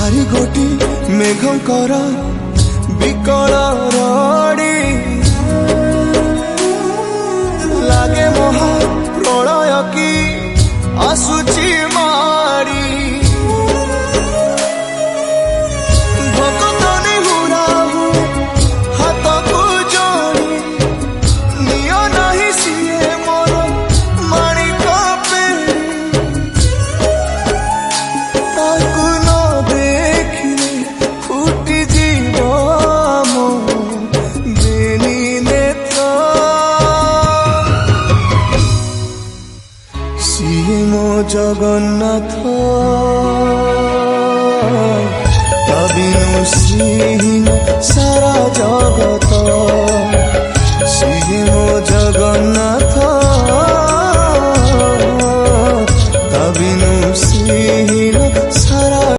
चारि गोटी मेघंकर विकल रड़ी लागे महा प्रलय की आसुची मारी भक्तनी हुराहु हाथ को जोड़ी नियो नहीं सिए मोर माणिक पेड़ी ताकू न देखिले फुटी जीव मो बेनी नेत्र सिए मो जगन्नाथ कविनु श्रीहीन सारा जगत।